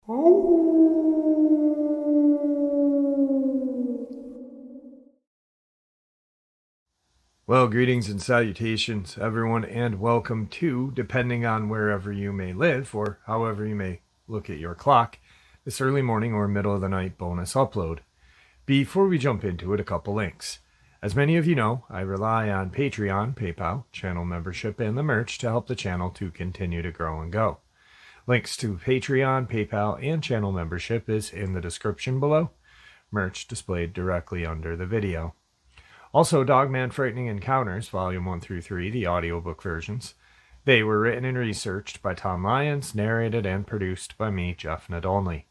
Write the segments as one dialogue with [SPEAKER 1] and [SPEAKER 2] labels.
[SPEAKER 1] Well, greetings and salutations, everyone, and welcome to, depending on wherever you may live or however you may look at your clock, this early morning or middle of the night bonus upload. Before we jump into it, a couple links. As many of you know, I rely on Patreon, PayPal, channel membership, and the merch to help the channel to continue to grow and go. Links to Patreon, PayPal, and channel membership is in the description below. Merch displayed directly under the video. Also, Dogman Frightening Encounters, Volume 1 through 3, the audiobook versions. They were written and researched by Tom Lyons, narrated and produced by me, Jeff Nadolny.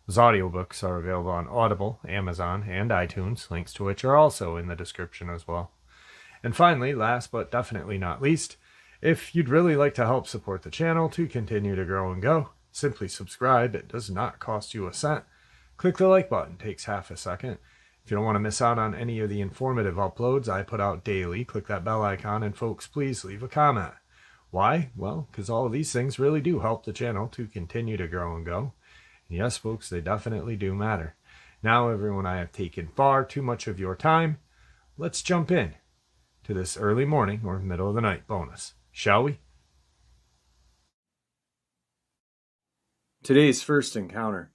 [SPEAKER 1] Those audiobooks are available on Audible, Amazon, and iTunes, links to which are also in the description as well. And finally, last but definitely not least, if you'd really like to help support the channel to continue to grow and go, simply subscribe. It does not cost you a cent. Click the like button, takes half a second. If you don't want to miss out on any of the informative uploads I put out daily, click that bell icon, and folks, please leave a comment. Why? Well, because all of these things really do help the channel to continue to grow and go. And yes, folks, they definitely do matter. Now, everyone, I have taken far too much of your time. Let's jump in to this early morning or middle of the night bonus, shall we? Today's first encounter.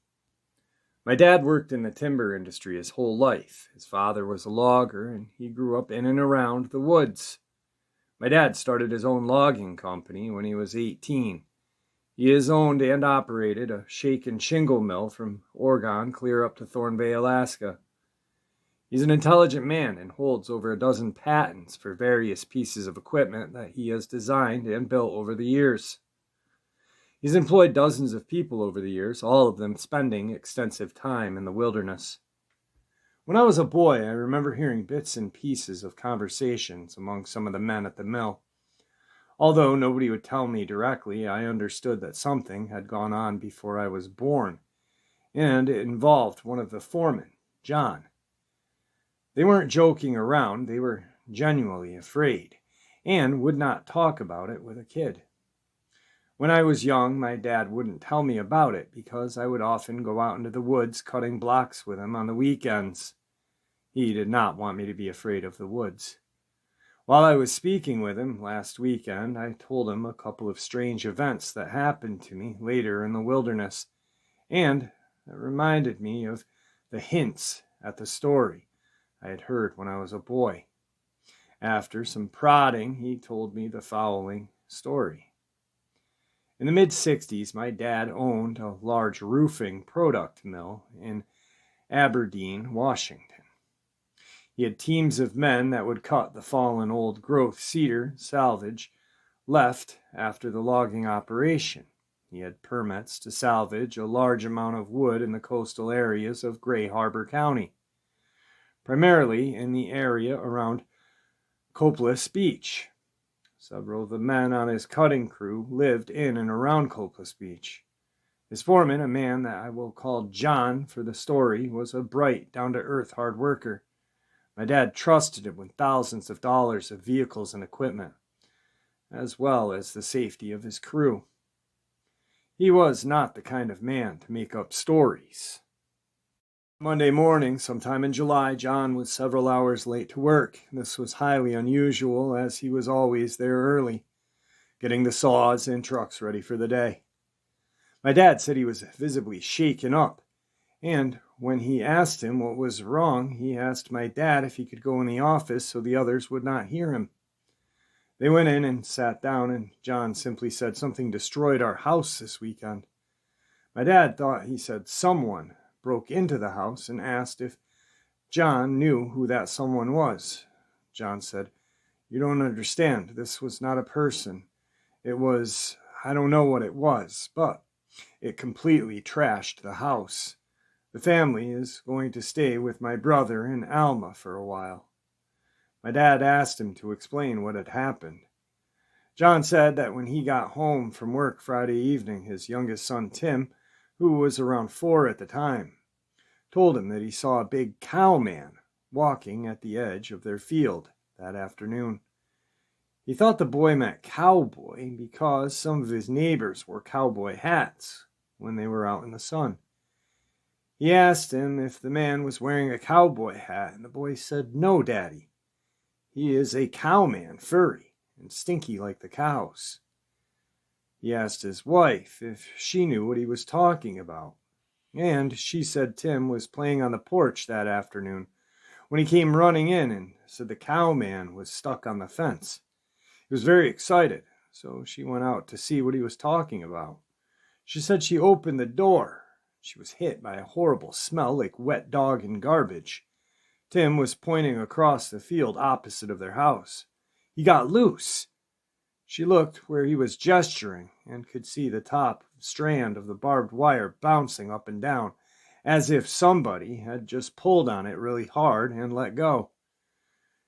[SPEAKER 1] My dad worked in the timber industry his whole life. His father was a logger, and he grew up in and around the woods. My dad started his own logging company when he was 18. He has owned and operated a shake and shingle mill from Oregon clear up to Thorn Bay, Alaska. He's an intelligent man and holds over a dozen patents for various pieces of equipment that he has designed and built over the years. He's employed dozens of people over the years, all of them spending extensive time in the wilderness. When I was a boy, I remember hearing bits and pieces of conversations among some of the men at the mill. Although nobody would tell me directly, I understood that something had gone on before I was born, and it involved one of the foremen, John. They weren't joking around, they were genuinely afraid, and would not talk about it with a kid. When I was young, my dad wouldn't tell me about it because I would often go out into the woods cutting blocks with him on the weekends. He did not want me to be afraid of the woods. While I was speaking with him last weekend, I told him a couple of strange events that happened to me later in the wilderness, and it reminded me of the hints at the story I had heard when I was a boy. After some prodding, he told me the following story. In the mid-60s, my dad owned a large roofing product mill in Aberdeen, Washington. He had teams of men that would cut the fallen old-growth cedar salvage left after the logging operation. He had permits to salvage a large amount of wood in the coastal areas of Gray Harbor County, primarily in the area around Copeless Beach. Several of the men on his cutting crew lived in and around Copeless Beach. His foreman, a man that I will call John for the story, was a bright, down-to-earth hard worker. My dad trusted him with thousands of dollars of vehicles and equipment, as well as the safety of his crew. He was not the kind of man to make up stories. Monday morning, sometime in July, John was several hours late to work. This was highly unusual, as he was always there early, getting the saws and trucks ready for the day. My dad said he was visibly shaken up, and when he asked him what was wrong, he asked my dad if he could go in the office so the others would not hear him. They went in and sat down, and John simply said, "Something destroyed our house this weekend." My dad thought he said someone broke into the house and asked if John knew who that someone was. John said, "You don't understand. This was not a person. It was, I don't know what it was, but it completely trashed the house. The family is going to stay with my brother in Alma for a while." My dad asked him to explain what had happened. John said that when he got home from work Friday evening, his youngest son, Tim, who was around 4 at the time, told him that he saw a big cow man walking at the edge of their field that afternoon. He thought the boy meant cowboy because some of his neighbors wore cowboy hats when they were out in the sun. He asked him if the man was wearing a cowboy hat, and the boy said, "No, Daddy. He is a cowman, furry and stinky like the cows." He asked his wife if she knew what he was talking about, and she said Tim was playing on the porch that afternoon when he came running in and said the cowman was stuck on the fence. He was very excited, so she went out to see what he was talking about. She said she opened the door. She was hit by a horrible smell like wet dog and garbage. Tim was pointing across the field opposite of their house. He got loose. She looked where he was gesturing and could see the top strand of the barbed wire bouncing up and down, as if somebody had just pulled on it really hard and let go.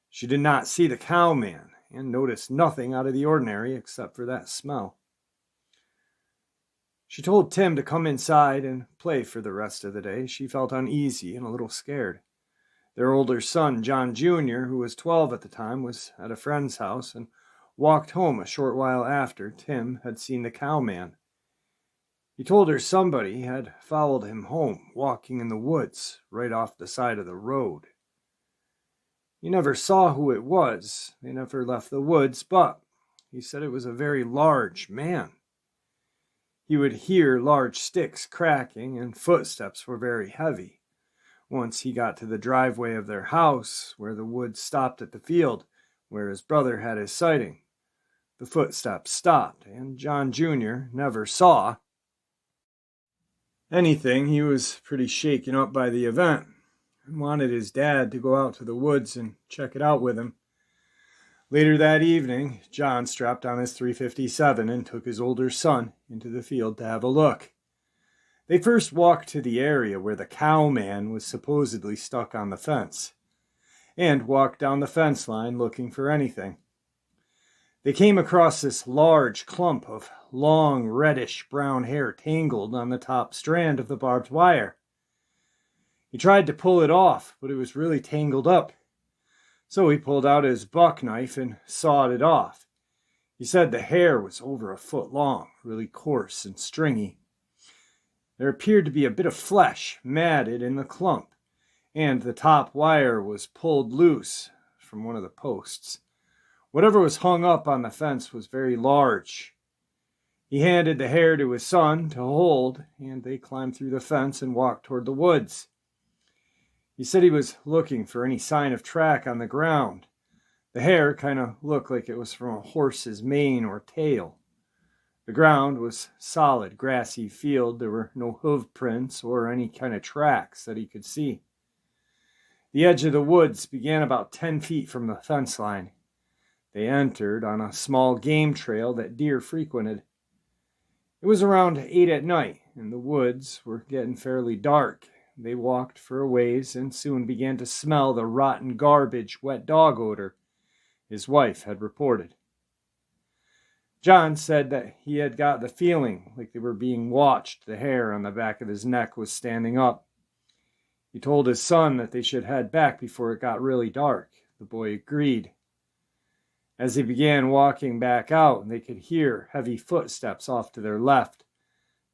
[SPEAKER 1] She did not see the cowman and noticed nothing out of the ordinary except for that smell. She told Tim to come inside and play for the rest of the day. She felt uneasy and a little scared. Their older son, John Jr., who was 12 at the time, was at a friend's house and walked home a short while after Tim had seen the cowman. He told her somebody had followed him home, walking in the woods right off the side of the road. He never saw who it was. They never left the woods, but he said it was a very large man. He would hear large sticks cracking, and footsteps were very heavy. Once he got to the driveway of their house, where the woods stopped at the field, where his brother had his sighting. The footsteps stopped, and John Jr. never saw anything. He was pretty shaken up by the event and wanted his dad to go out to the woods and check it out with him. Later that evening, John strapped on his .357 and took his older son into the field to have a look. They first walked to the area where the cowman was supposedly stuck on the fence, and walked down the fence line looking for anything. They came across this large clump of long reddish-brown hair tangled on the top strand of the barbed wire. He tried to pull it off, but it was really tangled up. So he pulled out his buck knife and sawed it off. He said the hair was over a foot long, really coarse and stringy. There appeared to be a bit of flesh matted in the clump, and the top wire was pulled loose from one of the posts. Whatever was hung up on the fence was very large. He handed the hair to his son to hold, and they climbed through the fence and walked toward the woods. He said he was looking for any sign of track on the ground. The hair kind of looked like it was from a horse's mane or tail. The ground was solid, grassy field. There were no hoof prints or any kind of tracks that he could see. The edge of the woods began about 10 feet from the fence line. They entered on a small game trail that deer frequented. It was around 8 at night, and the woods were getting fairly dark. They walked for a ways and soon began to smell the rotten garbage, wet dog odor his wife had reported. John said that he had got the feeling like they were being watched. The hair on the back of his neck was standing up. He told his son that they should head back before it got really dark. The boy agreed. As they began walking back out, they could hear heavy footsteps off to their left.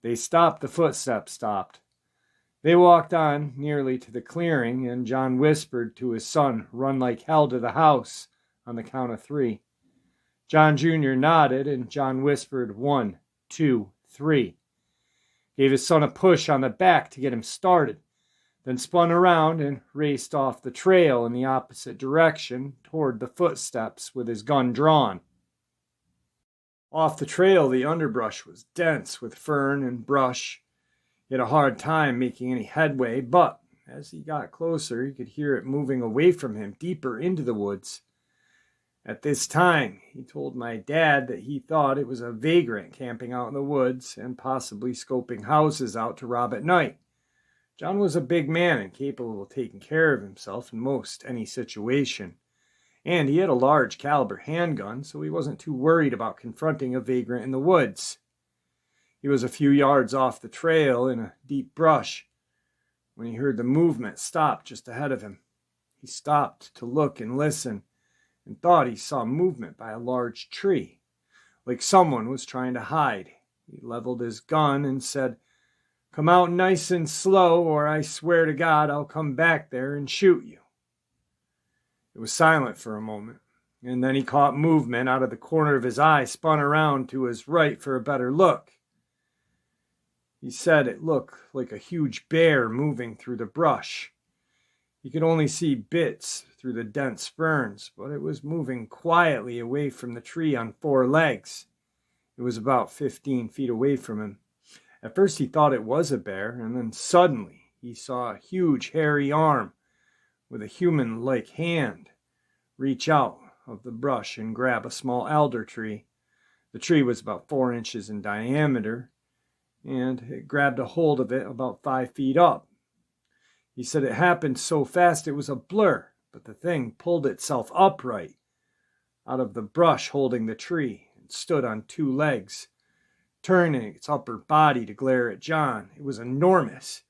[SPEAKER 1] They stopped. The footsteps stopped. They walked on nearly to the clearing, and John whispered to his son, "Run like hell to the house," on the count of 3. John Jr. nodded, and John whispered 1, 2, 3. Gave his son a push on the back to get him started, then spun around and raced off the trail in the opposite direction toward the footsteps with his gun drawn. Off the trail, the underbrush was dense with fern and brush. He had a hard time making any headway, but as he got closer, he could hear it moving away from him deeper into the woods. At this time, he told my dad that he thought it was a vagrant camping out in the woods and possibly scoping houses out to rob at night. John was a big man and capable of taking care of himself in most any situation, and he had a large caliber handgun, so he wasn't too worried about confronting a vagrant in the woods. He was a few yards off the trail in a deep brush when he heard the movement stop just ahead of him. He stopped to look and listen and thought he saw movement by a large tree, like someone was trying to hide. He leveled his gun and said, Come out nice and slow, or I swear to God I'll come back there and shoot you." It was silent for a moment, and then he caught movement out of the corner of his eye, spun around to his right for a better look. He said it looked like a huge bear moving through the brush. He could only see bits through the dense ferns, but it was moving quietly away from the tree on 4 legs. It was about 15 feet away from him. At first he thought it was a bear, and then suddenly he saw a huge hairy arm with a human-like hand reach out of the brush and grab a small alder tree. The tree was about 4 inches in diameter, and it grabbed a hold of it about 5 feet up. He said it happened so fast it was a blur, but the thing pulled itself upright out of the brush holding the tree and stood on 2 legs, turning its upper body to glare at John. It was enormous.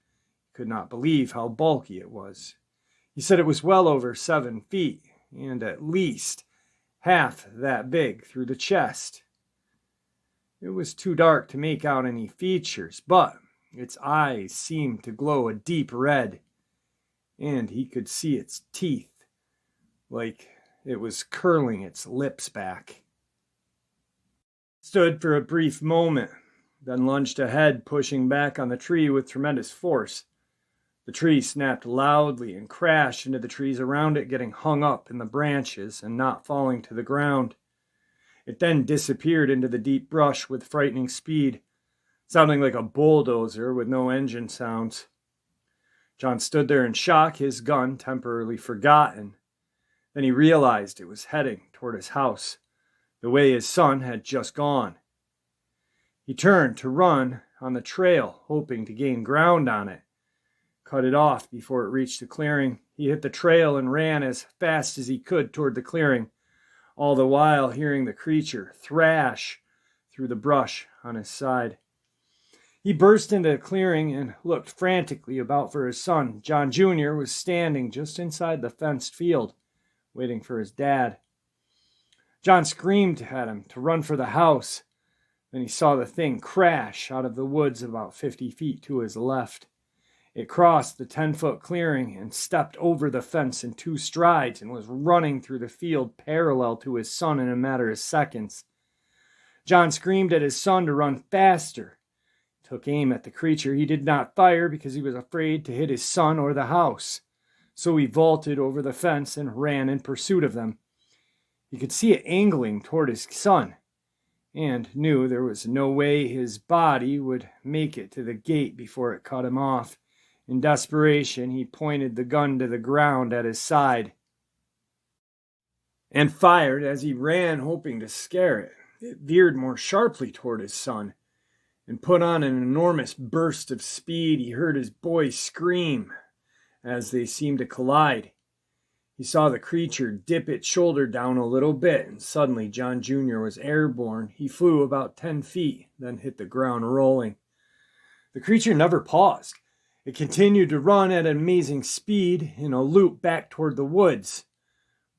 [SPEAKER 1] He could not believe how bulky it was. He said it was well over 7 feet and at least half that big through the chest. It was too dark to make out any features, but its eyes seemed to glow a deep red, and he could see its teeth, like it was curling its lips back. Stood for a brief moment, then lunged ahead, pushing back on the tree with tremendous force. The tree snapped loudly and crashed into the trees around it, getting hung up in the branches and not falling to the ground. It then disappeared into the deep brush with frightening speed, sounding like a bulldozer with no engine sounds. John stood there in shock, his gun temporarily forgotten. Then he realized it was heading toward his house, the way his son had just gone. He turned to run on the trail, hoping to gain ground on it. Cut it off before it reached the clearing. He hit the trail and ran as fast as he could toward the clearing, all the while hearing the creature thrash through the brush on his side. He burst into the clearing and looked frantically about for his son. John Jr. was standing just inside the fenced field, waiting for his dad. John screamed at him to run for the house. Then he saw the thing crash out of the woods about 50 feet to his left. It crossed the 10-foot clearing and stepped over the fence in 2 strides and was running through the field parallel to his son in a matter of seconds. John screamed at his son to run faster. He took aim at the creature. He did not fire because he was afraid to hit his son or the house. So he vaulted over the fence and ran in pursuit of them. He could see it angling toward his son and knew there was no way his body would make it to the gate before it cut him off. In desperation, he pointed the gun to the ground at his side and fired as he ran, hoping to scare it. It veered more sharply toward his son and put on an enormous burst of speed. He heard his boy scream as they seemed to collide. He saw the creature dip its shoulder down a little bit, and suddenly John Jr. was airborne. He flew about 10 feet, then hit the ground rolling. The creature never paused. It continued to run at an amazing speed in a loop back toward the woods.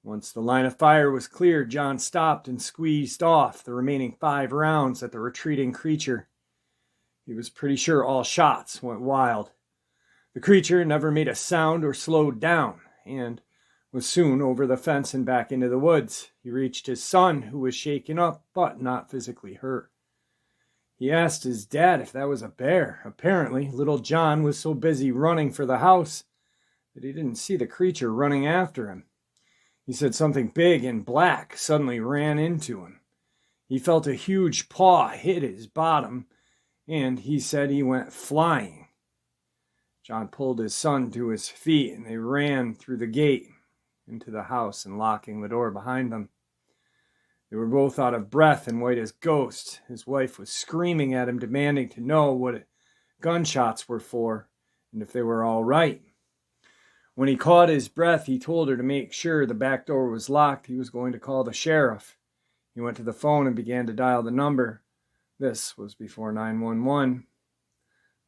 [SPEAKER 1] Once the line of fire was clear, John stopped and squeezed off the remaining 5 rounds at the retreating creature. He was pretty sure all shots went wild. The creature never made a sound or slowed down, and was soon over the fence and back into the woods. He reached his son, who was shaken up but not physically hurt. He asked his dad if that was a bear. Apparently, little John was so busy running for the house that he didn't see the creature running after him. He said something big and black suddenly ran into him. He felt a huge paw hit his bottom, and he said he went flying. John pulled his son to his feet, and they ran through the gate into the house and locking the door behind them. They were both out of breath and white as ghosts. His wife was screaming at him, demanding to know what gunshots were for and if they were all right. When he caught his breath, he told her to make sure the back door was locked. He was going to call the sheriff. He went to the phone and began to dial the number. This was before 911.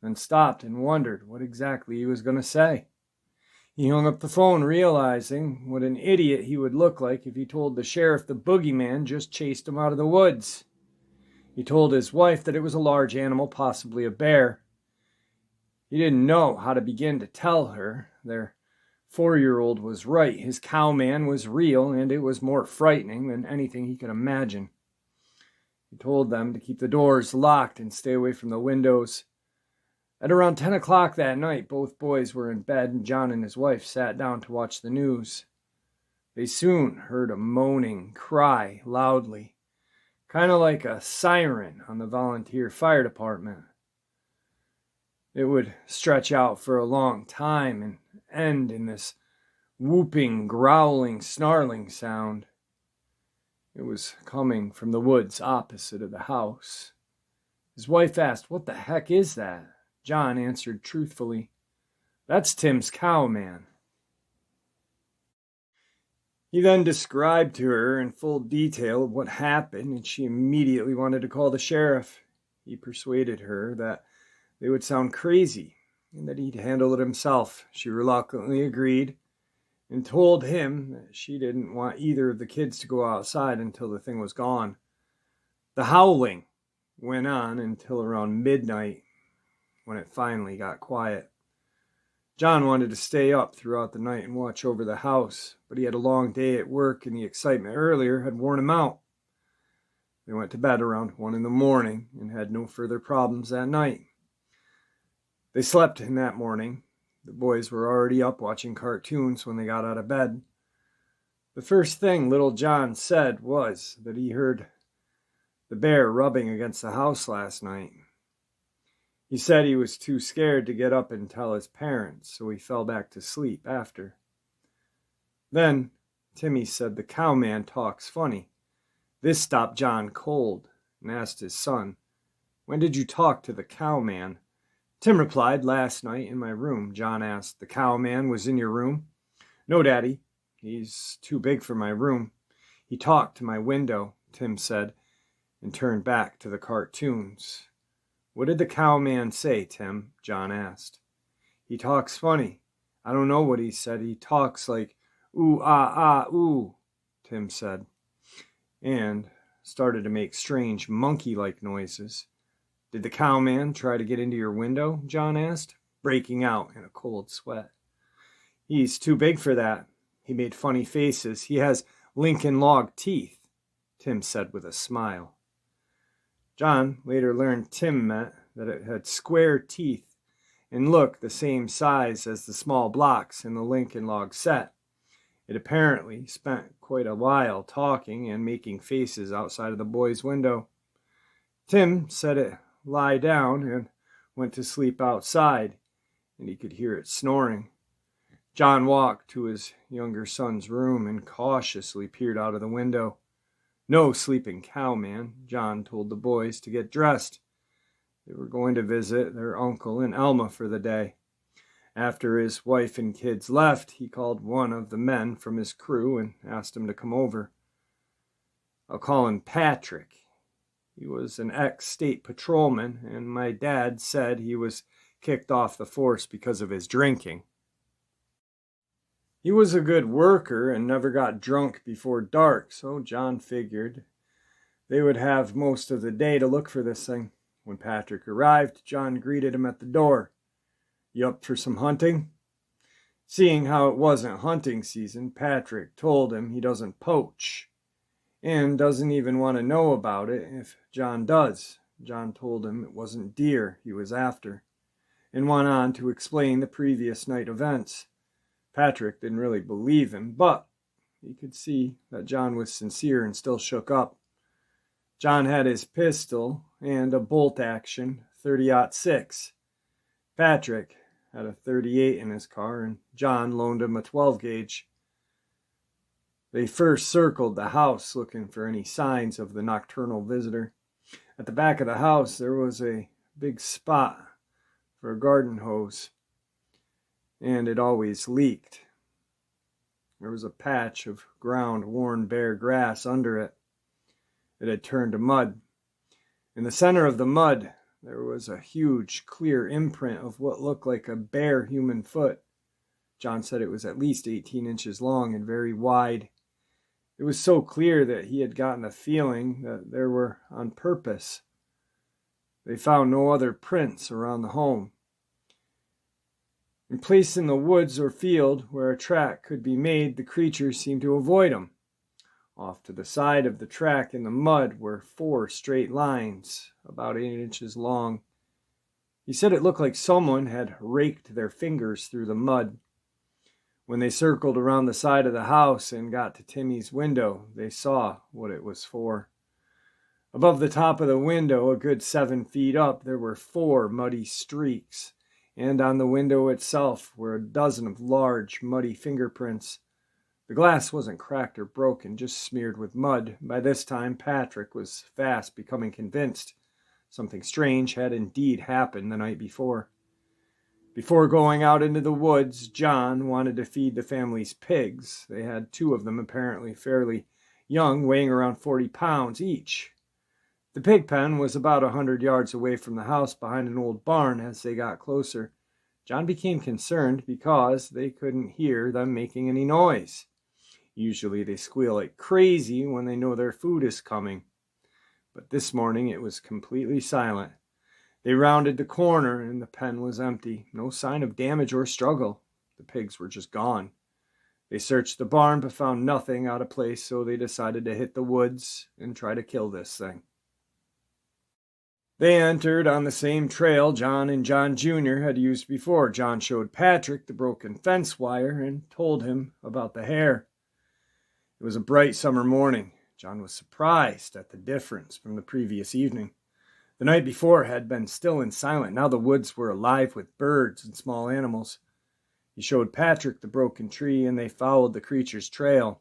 [SPEAKER 1] Then stopped and wondered what exactly he was going to say. He hung up the phone, realizing what an idiot he would look like if he told the sheriff the boogeyman just chased him out of the woods. He told his wife that it was a large animal, possibly a bear. He didn't know how to begin to tell her. Their 4-year-old was right. His cowman was real, and it was more frightening than anything he could imagine. He told them to keep the doors locked and stay away from the windows. At around 10 o'clock that night, both boys were in bed, and John and his wife sat down to watch the news. They soon heard a moaning cry loudly, kind of like a siren on the volunteer fire department. It would stretch out for a long time and end in this whooping, growling, snarling sound. It was coming from the woods opposite of the house. His wife asked, "What the heck is that?" John answered truthfully, "That's Tim's cowman." He then described to her in full detail what happened, and she immediately wanted to call the sheriff. He persuaded her that they would sound crazy and that he'd handle it himself. She reluctantly agreed and told him that she didn't want either of the kids to go outside until the thing was gone. The howling went on until around midnight, when it finally got quiet. John wanted to stay up throughout the night and watch over the house, but he had a long day at work and the excitement earlier had worn him out. They went to bed around 1 in the morning and had no further problems that night. They slept in that morning. The boys were already up watching cartoons when they got out of bed. The first thing little John said was that he heard the bear rubbing against the house last night. He said he was too scared to get up and tell his parents, so he fell back to sleep after. Then Timmy said the cowman talks funny. This stopped John cold and asked his son, "When did you talk to the cowman?" Tim replied, "Last night in my room." John asked, "The cowman was in your room?" "No, Daddy. He's too big for my room. He talked to my window," Tim said, and turned back to the cartoons. "What did the cowman say, Tim?" John asked. "He talks funny. I don't know what he said. He talks like ooh, ah, ah, ooh," Tim said, and started to make strange monkey-like noises. "Did the cowman try to get into your window?" John asked, breaking out in a cold sweat. "He's too big for that. He made funny faces. He has Lincoln log teeth," Tim said with a smile. John later learned Tim meant that it had square teeth and looked the same size as the small blocks in the Lincoln log set. It apparently spent quite a while talking and making faces outside of the boy's window. Tim said it lie down and went to sleep outside, and he could hear it snoring. John walked to his younger son's room and cautiously peered out of the window. No sleeping cowman. John told the boys to get dressed. They were going to visit their uncle in Elma for the day. After his wife and kids left, he called one of the men from his crew and asked him to come over. "I'll call him Patrick. He was an ex-state patrolman, and my dad said he was kicked off the force because of his drinking. He was a good worker and never got drunk before dark, so John figured they would have most of the day to look for this thing. When Patrick arrived, John greeted him at the door. "You up for some hunting?" Seeing how it wasn't hunting season, Patrick told him he doesn't poach and doesn't even want to know about it if John does. John told him it wasn't deer he was after, and went on to explain the previous night events. Patrick didn't really believe him, but he could see that John was sincere and still shook up. John had his pistol and a bolt-action .30-06. Patrick had a .38 in his car, and John loaned him a 12-gauge. They first circled the house looking for any signs of the nocturnal visitor. At the back of the house, there was a big spot for a garden hose, and it always leaked. There was a patch of ground, worn bare grass under it. It had turned to mud. In the center of the mud, there was a huge, clear imprint of what looked like a bare human foot. John said it was at least 18 inches long and very wide. It was so clear that he had gotten the feeling that they were on purpose. They found no other prints around the home. In place in the woods or field where a track could be made, the creatures seemed to avoid him. Off to the side of the track in the mud were 4 straight lines, about 8 inches long. He said it looked like someone had raked their fingers through the mud. When they circled around the side of the house and got to Timmy's window, they saw what it was for. Above the top of the window, a good 7 feet up, there were 4 muddy streaks, and on the window itself were a dozen of large, muddy fingerprints. The glass wasn't cracked or broken, just smeared with mud. By this time, Patrick was fast becoming convinced something strange had indeed happened the night before. Before going out into the woods, John wanted to feed the family's pigs. They had 2 of them, apparently fairly young, weighing around 40 pounds each. The pig pen was about 100 yards away from the house behind an old barn. As they got closer, John became concerned because they couldn't hear them making any noise. Usually they squeal like crazy when they know their food is coming. But this morning it was completely silent. They rounded the corner and the pen was empty. No sign of damage or struggle. The pigs were just gone. They searched the barn but found nothing out of place, so they decided to hit the woods and try to kill this thing. They entered on the same trail John and John Jr. had used before. John showed Patrick the broken fence wire and told him about the hare. It was a bright summer morning. John was surprised at the difference from the previous evening. The night before had been still and silent. Now the woods were alive with birds and small animals. He showed Patrick the broken tree, and they followed the creature's trail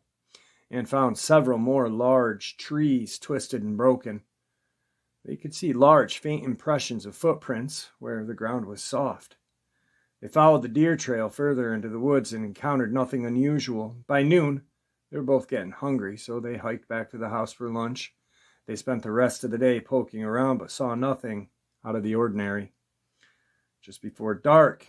[SPEAKER 1] and found several more large trees twisted and broken. They could see large, faint impressions of footprints where the ground was soft. They followed the deer trail further into the woods and encountered nothing unusual. By noon, they were both getting hungry, so they hiked back to the house for lunch. They spent the rest of the day poking around, but saw nothing out of the ordinary. Just before dark,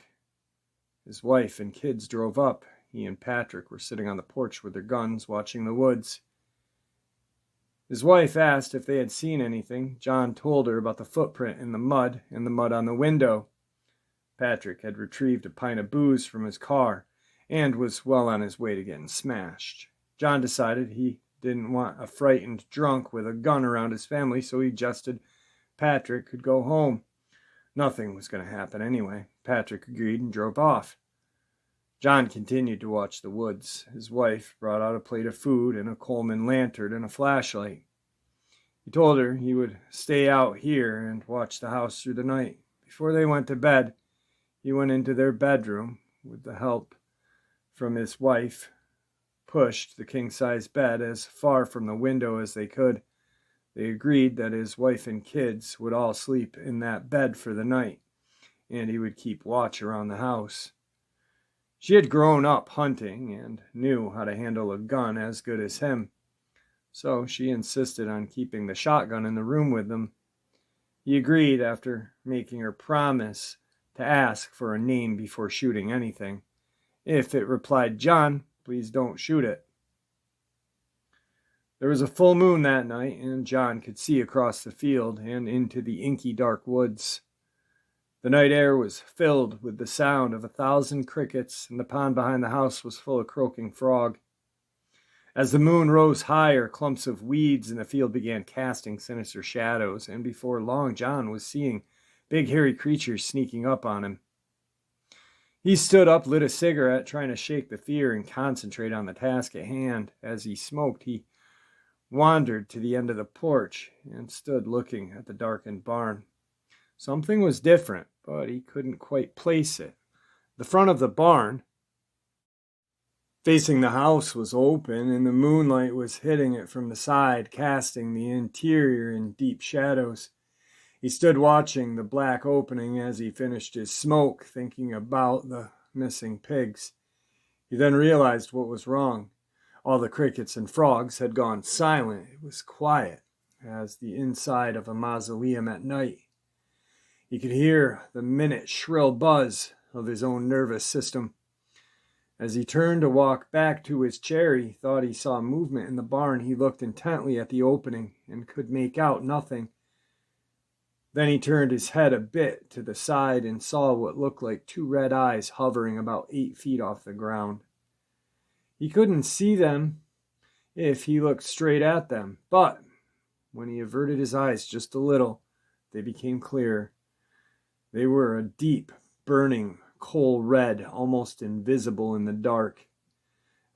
[SPEAKER 1] his wife and kids drove up. He and Patrick were sitting on the porch with their guns, watching the woods. His wife asked if they had seen anything. John told her about the footprint in the mud and the mud on the window. Patrick had retrieved a pint of booze from his car and was well on his way to getting smashed. John decided he didn't want a frightened drunk with a gun around his family, so he suggested Patrick could go home. Nothing was going to happen anyway. Patrick agreed and drove off. John continued to watch the woods. His wife brought out a plate of food and a Coleman lantern and a flashlight. He told her he would stay out here and watch the house through the night. Before they went to bed, he went into their bedroom with the help from his wife, pushed the king-size bed as far from the window as they could. They agreed that his wife and kids would all sleep in that bed for the night, and he would keep watch around the house. She had grown up hunting and knew how to handle a gun as good as him, so she insisted on keeping the shotgun in the room with them. He agreed after making her promise to ask for a name before shooting anything. If it replied John, please don't shoot it. There was a full moon that night, and John could see across the field and into the inky dark woods. The night air was filled with the sound of 1,000 crickets, and the pond behind the house was full of croaking frog. As the moon rose higher, clumps of weeds in the field began casting sinister shadows, and before long John was seeing big hairy creatures sneaking up on him. He stood up, lit a cigarette, trying to shake the fear and concentrate on the task at hand. As he smoked, he wandered to the end of the porch and stood looking at the darkened barn. Something was different, but he couldn't quite place it. The front of the barn, facing the house, was open, and the moonlight was hitting it from the side, casting the interior in deep shadows. He stood watching the black opening as he finished his smoke, thinking about the missing pigs. He then realized what was wrong. All the crickets and frogs had gone silent. It was quiet as the inside of a mausoleum at night. He could hear the minute shrill buzz of his own nervous system. As he turned to walk back to his chair, he thought he saw movement in the barn. He looked intently at the opening and could make out nothing. Then he turned his head a bit to the side and saw what looked like two red eyes hovering about 8 feet off the ground. He couldn't see them if he looked straight at them, but when he averted his eyes just a little, they became clear. They were a deep, burning, coal red, almost invisible in the dark.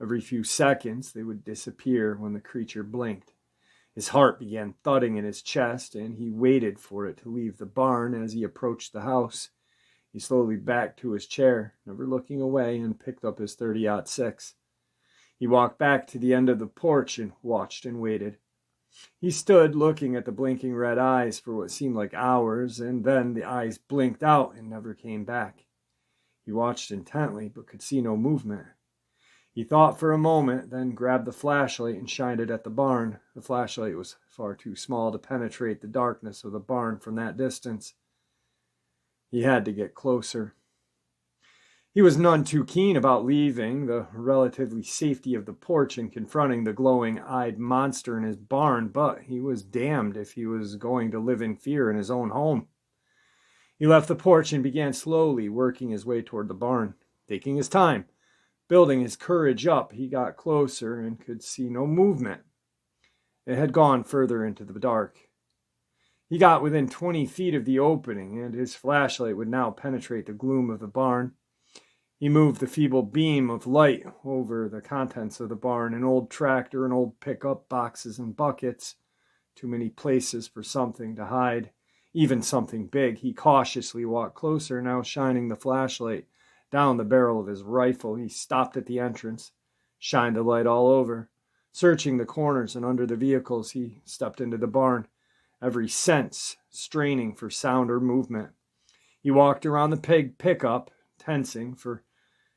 [SPEAKER 1] Every few seconds, they would disappear when the creature blinked. His heart began thudding in his chest, and he waited for it to leave the barn as he approached the house. He slowly backed to his chair, never looking away, and picked up his .30-06. He walked back to the end of the porch and watched and waited. He stood looking at the blinking red eyes for what seemed like hours, and then the eyes blinked out and never came back. He watched intently, but could see no movement. He thought for a moment, then grabbed the flashlight and shined it at the barn. The flashlight was far too small to penetrate the darkness of the barn from that distance. He had to get closer. He was none too keen about leaving the relatively safety of the porch and confronting the glowing-eyed monster in his barn, but he was damned if he was going to live in fear in his own home. He left the porch and began slowly working his way toward the barn, taking his time. Building his courage up, he got closer and could see no movement. It had gone further into the dark. He got within 20 feet of the opening, and his flashlight would now penetrate the gloom of the barn. He moved the feeble beam of light over the contents of the barn, an old tractor, an old pickup, boxes and buckets. Too many places for something to hide, even something big. He cautiously walked closer, now shining the flashlight down the barrel of his rifle. He stopped at the entrance, shined the light all over. Searching the corners and under the vehicles, he stepped into the barn, every sense straining for sound or movement. He walked around the pickup, tensing for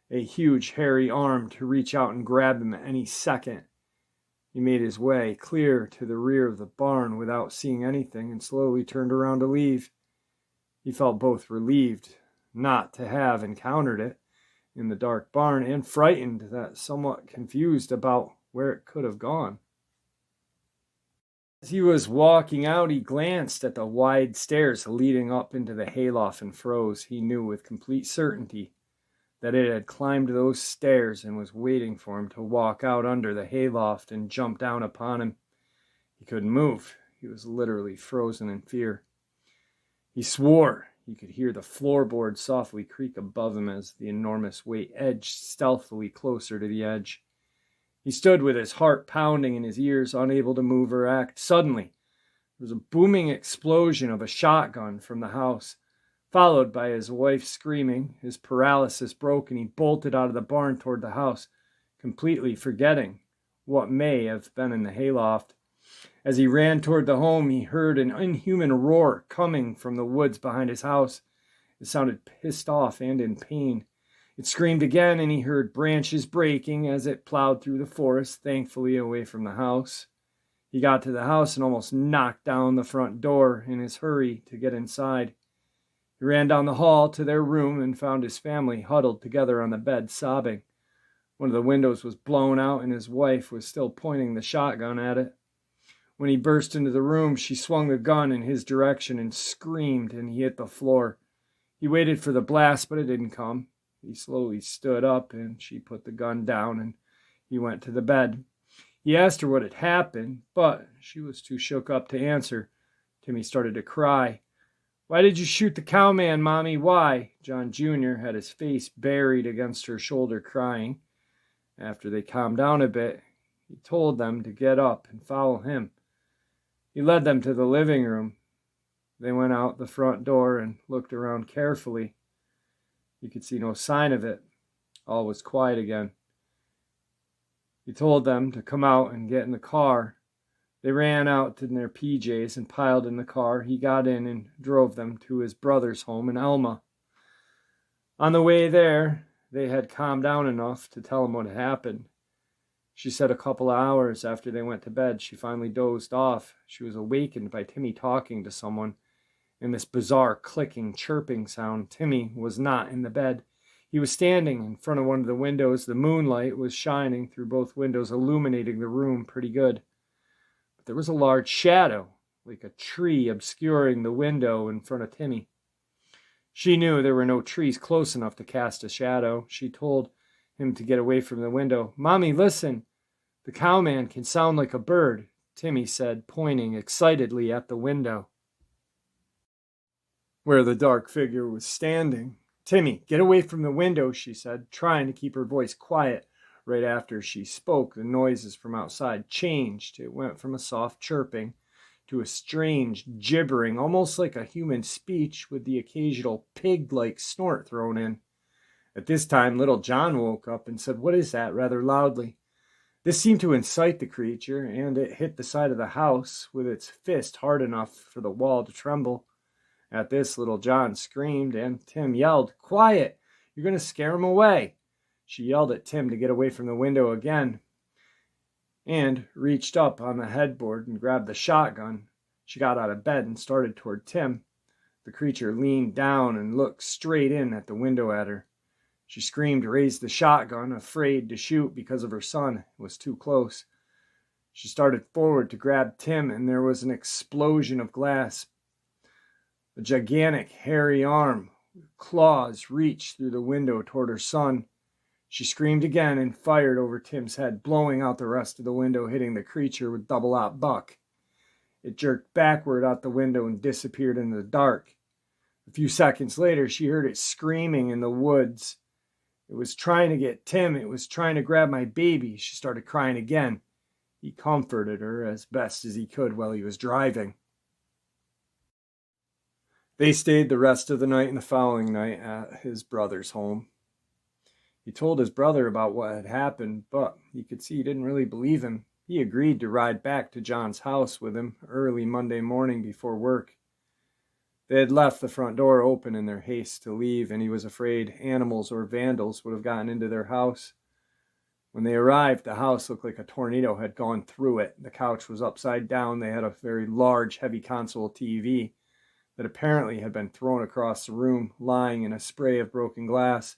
[SPEAKER 1] a huge hairy arm to reach out and grab him at any second. He made his way clear to the rear of the barn without seeing anything and slowly turned around to leave. He felt both relieved not to have encountered it in the dark barn and frightened, that somewhat confused about where it could have gone. As he was walking out, he glanced at the wide stairs leading up into the hayloft and froze. He knew with complete certainty that it had climbed those stairs and was waiting for him to walk out under the hayloft and jump down upon him. He couldn't move. He was literally frozen in fear. He swore he could hear the floorboard softly creak above him as the enormous weight edged stealthily closer to the edge. He stood with his heart pounding in his ears, unable to move or act. Suddenly, there was a booming explosion of a shotgun from the house, followed by his wife screaming. His paralysis broke, and he bolted out of the barn toward the house, completely forgetting what may have been in the hayloft. As he ran toward the home, he heard an inhuman roar coming from the woods behind his house. It sounded pissed off and in pain. It screamed again, and he heard branches breaking as it plowed through the forest, thankfully away from the house. He got to the house and almost knocked down the front door in his hurry to get inside. He ran down the hall to their room and found his family huddled together on the bed, sobbing. One of the windows was blown out, and his wife was still pointing the shotgun at it. When he burst into the room, she swung the gun in his direction and screamed, and he hit the floor. He waited for the blast, but it didn't come. He slowly stood up, and she put the gun down, and he went to the bed. He asked her what had happened, but she was too shook up to answer. Timmy started to cry. "Why did you shoot the cowman, Mommy? Why?" John Jr. had his face buried against her shoulder, crying. After they calmed down a bit, he told them to get up and follow him. He led them to the living room. They went out the front door and looked around carefully. He could see no sign of it. All was quiet again. He told them to come out and get in the car. They ran out in their PJs and piled in the car. He got in and drove them to his brother's home in Elma. On the way there, they had calmed down enough to tell him what had happened. She said a couple of hours after they went to bed, she finally dozed off. She was awakened by Timmy talking to someone and this bizarre clicking, chirping sound. Timmy was not in the bed. He was standing in front of one of the windows. The moonlight was shining through both windows, illuminating the room pretty good. But there was a large shadow like a tree obscuring the window in front of Timmy. She knew there were no trees close enough to cast a shadow. She told him to get away from the window. "Mommy, listen. The cowman can sound like a bird," Timmy said, pointing excitedly at the window where the dark figure was standing. "Timmy, get away from the window," she said, trying to keep her voice quiet. Right after she spoke, the noises from outside changed. It went from a soft chirping to a strange gibbering, almost like a human speech, with the occasional pig-like snort thrown in. At this time, little John woke up and said, "What is that?" rather loudly. This seemed to incite the creature, and it hit the side of the house with its fist hard enough for the wall to tremble. At this, little John screamed, and Tim yelled, "Quiet! You're going to scare him away." She yelled at Tim to get away from the window again and reached up on the headboard and grabbed the shotgun. She got out of bed and started toward Tim. The creature leaned down and looked straight in at the window at her. She screamed, raised the shotgun, afraid to shoot because of her son. It was too close. She started forward to grab Tim, and there was an explosion of glass. A gigantic, hairy arm with claws reached through the window toward her son. She screamed again and fired over Tim's head, blowing out the rest of the window, hitting the creature with double-aught buck. It jerked backward out the window and disappeared in the dark. A few seconds later, she heard it screaming in the woods. "It was trying to get Tim. It was trying to grab my baby." She started crying again. He comforted her as best as he could while he was driving. They stayed the rest of the night and the following night at his brother's home. He told his brother about what had happened, but you could see he didn't really believe him. He agreed to ride back to John's house with him early Monday morning before work. They had left the front door open in their haste to leave, and he was afraid animals or vandals would have gotten into their house. When they arrived, the house looked like a tornado had gone through it. The couch was upside down. They had a very large, heavy console TV that apparently had been thrown across the room, lying in a spray of broken glass.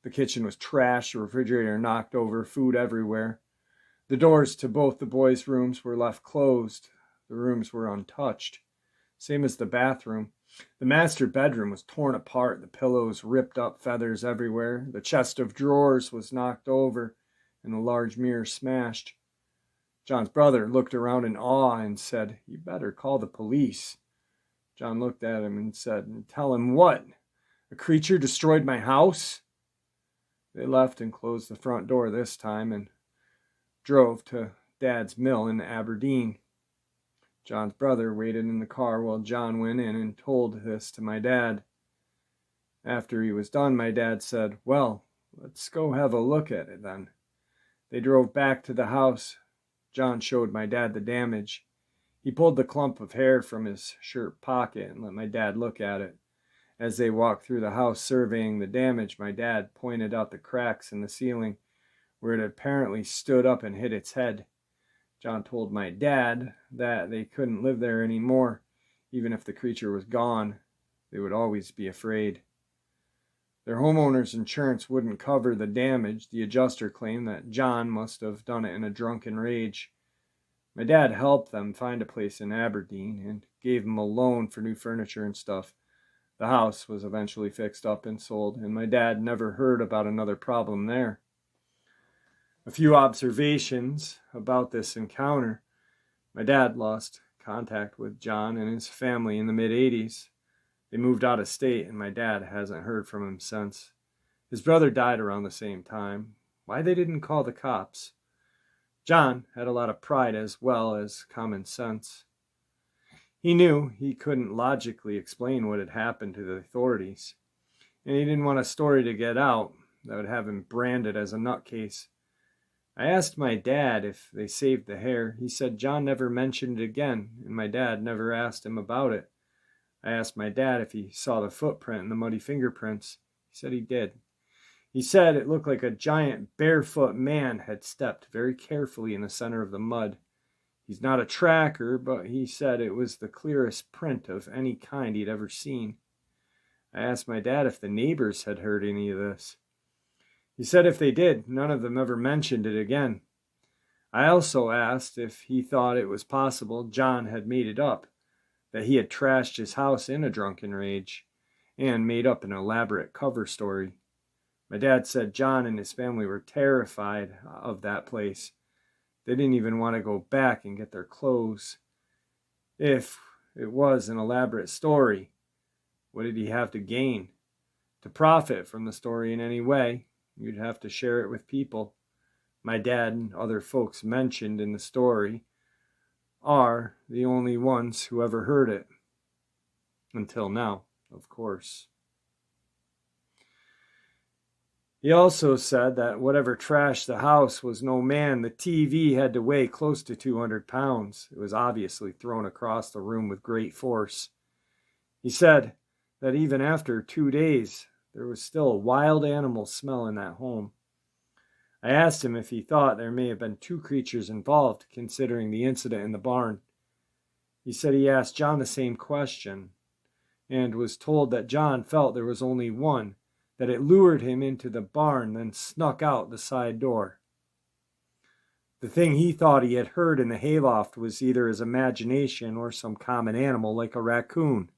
[SPEAKER 1] The kitchen was trashed, the refrigerator knocked over, food everywhere. The doors to both the boys' rooms were left closed. The rooms were untouched. Same as the bathroom. The master bedroom was torn apart, the pillows ripped up, feathers everywhere. The chest of drawers was knocked over, and the large mirror smashed. John's brother looked around in awe and said, "You better call the police." John looked at him and said, "Tell him what? A creature destroyed my house?" They left and closed the front door this time and drove to Dad's mill in Aberdeen. John's brother waited in the car while John went in and told this to my dad. After he was done, my dad said, "Well, let's go have a look at it then." They drove back to the house. John showed my dad the damage. He pulled the clump of hair from his shirt pocket and let my dad look at it. As they walked through the house surveying the damage, my dad pointed out the cracks in the ceiling where it apparently stood up and hit its head. John told my dad that they couldn't live there anymore. Even if the creature was gone, they would always be afraid. Their homeowner's insurance wouldn't cover the damage. The adjuster claimed that John must have done it in a drunken rage. My dad helped them find a place in Aberdeen and gave them a loan for new furniture and stuff. The house was eventually fixed up and sold, and my dad never heard about another problem there. A few observations about this encounter. My dad lost contact with John and his family in the mid-'80s. They moved out of state, and my dad hasn't heard from him since. His brother died around the same time. Why they didn't call the cops? John had a lot of pride as well as common sense. He knew he couldn't logically explain what had happened to the authorities, and he didn't want a story to get out that would have him branded as a nutcase. I asked my dad if they saved the hair. He said John never mentioned it again, and my dad never asked him about it. I asked my dad if he saw the footprint and the muddy fingerprints. He said he did. He said it looked like a giant barefoot man had stepped very carefully in the center of the mud. He's not a tracker, but he said it was the clearest print of any kind he'd ever seen. I asked my dad if the neighbors had heard any of this. He said if they did, none of them ever mentioned it again. I also asked if he thought it was possible John had made it up, that he had trashed his house in a drunken rage and made up an elaborate cover story. My dad said John and his family were terrified of that place. They didn't even want to go back and get their clothes. If it was an elaborate story, what did he have to gain? To profit from the story in any way, you'd have to share it with people. My dad and other folks mentioned in the story are the only ones who ever heard it. Until now, of course. He also said that whatever trashed the house was no man. The TV had to weigh close to 200 pounds. It was obviously thrown across the room with great force. He said that even after 2 days, there was still a wild animal smell in that home. I asked him if he thought there may have been 2 creatures involved, considering the incident in the barn. He said he asked John the same question and was told that John felt there was only one, that it lured him into the barn, then snuck out the side door. The thing he thought he had heard in the hayloft was either his imagination or some common animal like a raccoon.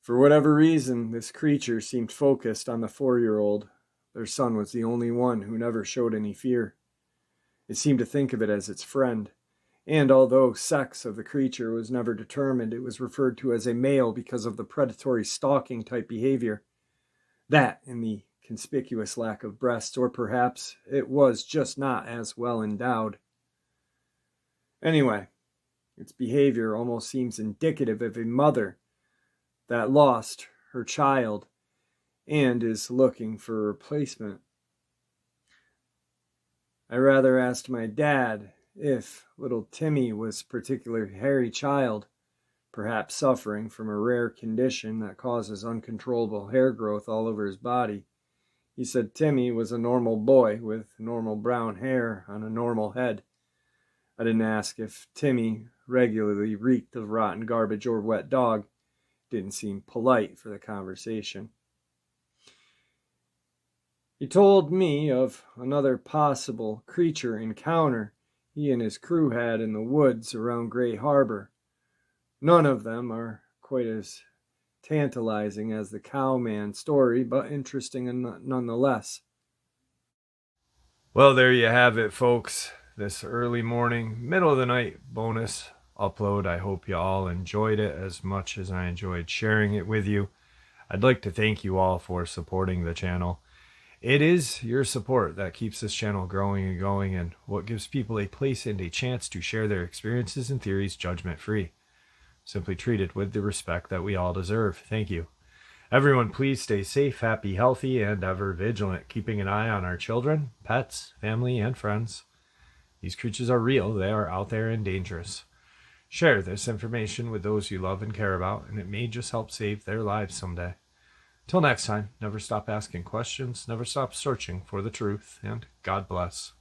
[SPEAKER 1] For whatever reason, this creature seemed focused on the 4-year-old. Their son was the only one who never showed any fear. It seemed to think of it as its friend. And although sex of the creature was never determined, it was referred to as a male because of the predatory stalking type behavior. That and the conspicuous lack of breasts, or perhaps it was just not as well endowed. Anyway, its behavior almost seems indicative of a mother that lost her child and is looking for a replacement. I rather asked my dad if little Timmy was a particularly hairy child, perhaps suffering from a rare condition that causes uncontrollable hair growth all over his body. He said Timmy was a normal boy with normal brown hair on a normal head. I didn't ask if Timmy regularly reeked of rotten garbage or wet dog. Didn't seem polite for the conversation. He told me of another possible creature encounter he and his crew had in the woods around Gray Harbor. None of them are quite as tantalizing as the cowman story, but interesting nonetheless. Well, there you have it, folks. This early morning, middle of the night bonus upload. I hope you all enjoyed it as much as I enjoyed sharing it with you. I'd like to thank you all for supporting the channel. It is your support that keeps this channel growing and going, and what gives people a place and a chance to share their experiences and theories judgment-free. Simply treated with the respect that we all deserve. Thank you. Everyone, please stay safe, happy, healthy, and ever vigilant, keeping an eye on our children, pets, family, and friends. These creatures are real. They are out there and dangerous. Share this information with those you love and care about, and it may just help save their lives someday. Till next time, never stop asking questions, never stop searching for the truth, and God bless.